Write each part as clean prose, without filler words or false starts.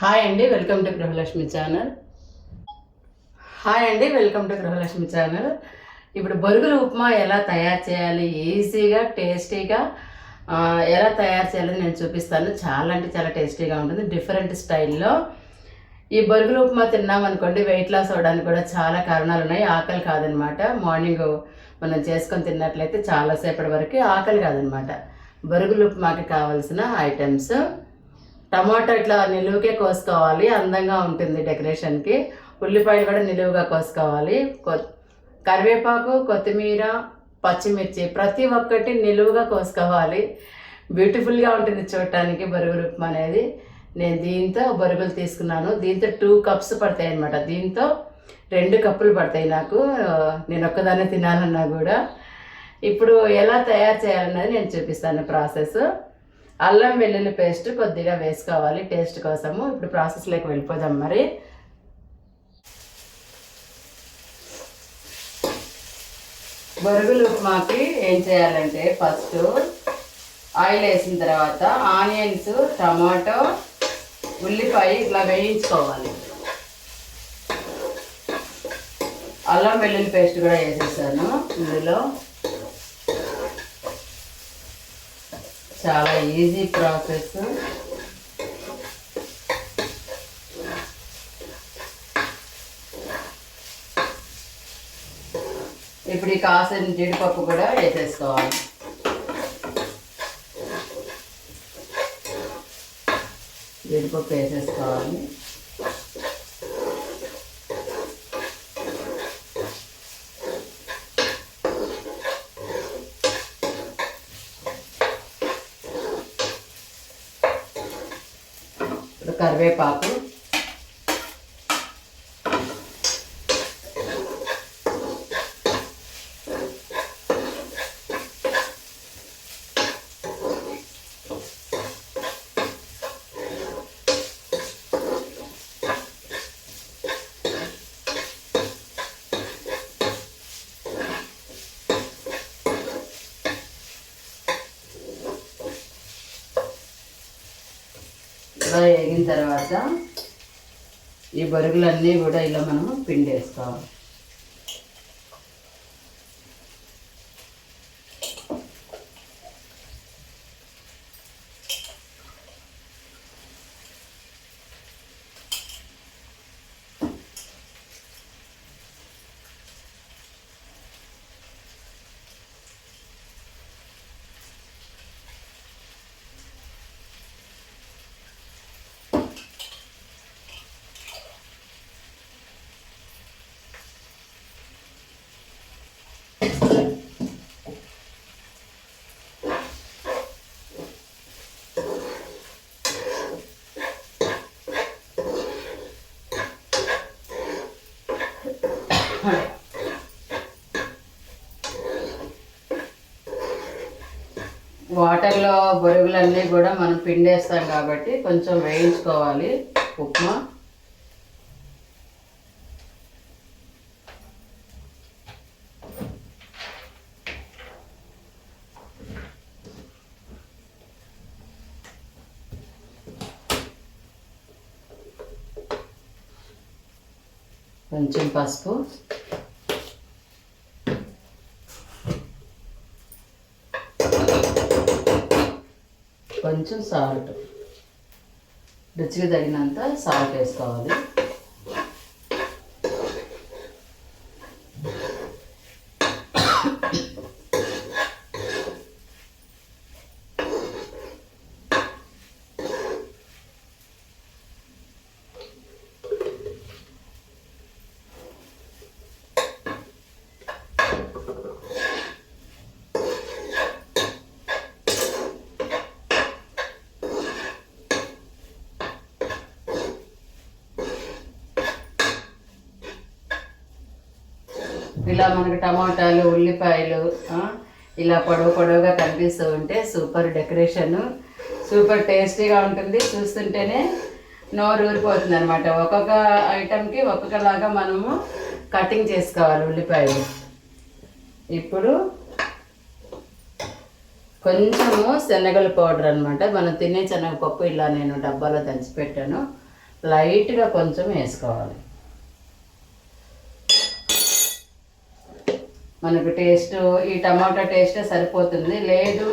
Hi అండి, welcome to Gruhalakshmi channel. ఇప్పుడు బొరుగుల ఉప్మా ఎలా తయారు చేయాలి, ఈజీగా టేస్టీగా ఎలా తయారు చేయాలని నేను చూపిస్తాను. చాలా అంటే చాలా టేస్టీగా ఉంటుంది, డిఫరెంట్ స్టైల్లో. ఈ బొరుగుల ఉప్మా తిన్నామనుకోండి, వెయిట్ లాస్ అవ్వడానికి కూడా చాలా కారణాలు ఉన్నాయి. ఆకలి కాదనమాట. మార్నింగ్ మనం చేసుకొని తిన్నట్లయితే చాలాసేపటి వరకు ఆకలి కాదనమాట. బొరుగుల ఉప్మాకి కావాల్సిన ఐటమ్స్: టమాటో ఇట్లా నిలువుకే కోసుకోవాలి, అందంగా ఉంటుంది డెకరేషన్కి. ఉల్లిపాయలు కూడా నిలువుగా కోసుకోవాలి. కరివేపాకు, కొత్తిమీర, పచ్చిమిర్చి ప్రతి ఒక్కటి నిలువుగా కోసుకోవాలి. బ్యూటిఫుల్గా ఉంటుంది చూడటానికి బొరుగుల ఉప్మా అనేది. నేను దీంతో బొరుగులు తీసుకున్నాను. దీంతో 2 కప్స్ పడతాయి అన్నమాట. దీంతో 2 కప్పులు పడతాయి నాకు. నేను ఒక్కదాన్ని తినాలన్నా కూడా. ఇప్పుడు ఎలా తయారు చేయాలన్నది నేను చూపిస్తాను ప్రాసెస్. అల్లం వెల్లుల్లి పేస్ట్ కొద్దిగా వేసుకోవాలి టేస్ట్ కోసము. ఇప్పుడు ప్రాసెస్లోకి వెళ్ళిపోదాం. మరి బొరుగుల ఉప్మాకి ఏం చేయాలంటే, ఫస్ట్ ఆయిల్ వేసిన తర్వాత ఆనియన్స్, టమాటో, ఉల్లిపాయ ఇట్లా వేయించుకోవాలి. అల్లం వెల్లుల్లి పేస్ట్ కూడా వేసేసాను ఇందులో. చాలా ఈజీ ప్రాసెస్. ఇప్పుడు ఈ కాసిన జీడిపప్పు కూడా వేసేసుకోవాలి. జీడిపప్పు వేసేసుకోవాలి. కరివేపాకు, ఇలా వేగిన తర్వాత ఈ బొరుగులన్నీ కూడా ఇలా మనము పిండి వేసుకోవాలి. వాటర్లో బొరుగులన్నీ కూడా మనం పిండేస్తాం కాబట్టి కొంచెం వేయించుకోవాలి ఉప్మా. కొంచెం పసుపు, కొంచెం సాల్ట్, రుచికి తగినంత సాల్ట్ వేసుకోవాలి. ఇలా మనకి టమాటాలు, ఉల్లిపాయలు ఇలా పొడవుగా కనిపిస్తూ ఉంటే సూపర్ డెకరేషన్, సూపర్ టేస్టీగా ఉంటుంది. చూస్తుంటేనే నోరు ఊరిపోతుంది అనమాట. ఒక్కొక్క ఐటెంకి ఒక్కొక్కలాగా మనము కటింగ్ చేసుకోవాలి ఉల్లిపాయలు. ఇప్పుడు కొంచెము శనగల పౌడర్ అనమాట. మనం తినే శనగపప్పు ఇలా నేను డబ్బాలో దంచి పెట్టాను. లైట్గా కొంచెం వేసుకోవాలి. మనకు టేస్ట్ ఈ టమాటా టేస్టే సరిపోతుంది. లేదు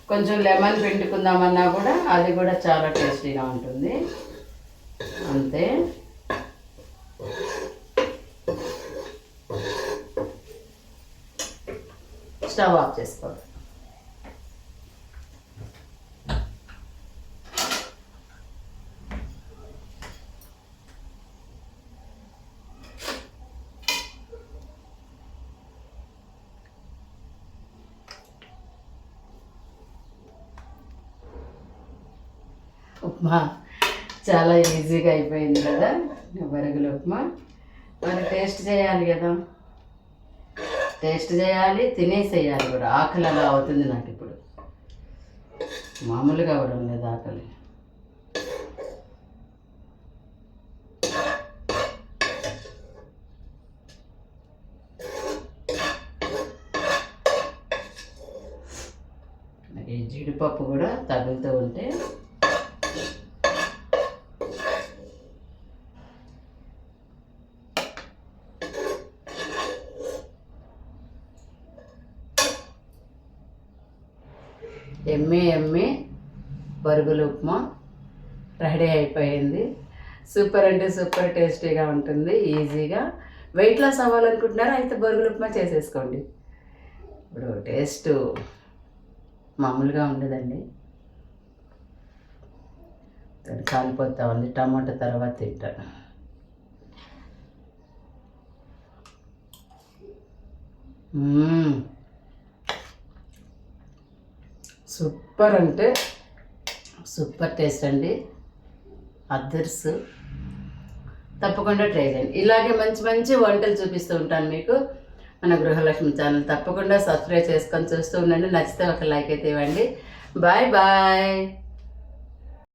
కొంచెం లెమన్ పిండుకుందామన్నా కూడా అది కూడా చాలా టేస్టీగా ఉంటుంది. అంతే. స్టవ్ ఆఫ్ చేసుకోవాలి. ఉప్మా చాలా ఈజీగా అయిపోయింది కదా, బొరుగుల ఉప్మా. మరి టేస్ట్ చేయాలి కదా, టేస్ట్ చేయాలి, తినేసేయాలి కూడా. ఆకలి అలా అవుతుంది నాకు ఇప్పుడు, మామూలుగా అవడం లేదు ఆకలి. ఈ జీడిపప్పు కూడా తగులుతూ ఉంటే ఎమ్మి బొరుగుల ఉప్మా రెడీ అయిపోయింది. సూపర్ అంటే సూపర్ టేస్టీగా ఉంటుంది. ఈజీగా వెయిట్ లాస్ అవ్వాలనుకుంటున్నారా అయితే బొరుగుల ఉప్మా చేసేసుకోండి. ఇప్పుడు టేస్ట్ మామూలుగా ఉండదండి, కాలిపోతా ఉంది. టమాటా తర్వాత తింటాను. సూపర్ అంటే సూపర్ టేస్ట్ అండి. అదర్స్ తప్పకుండా ట్రై చేయండి. ఇలాగే మంచి మంచి వంటలు చూపిస్తూ ఉంటాను మీకు మన గృహలక్ష్మి ఛానల్. తప్పకుండా సబ్స్క్రైబ్ చేసుకొని చూస్తూ ఉండండి. నచ్చితే ఒక లైక్ అయితే ఇవ్వండి. Bye bye.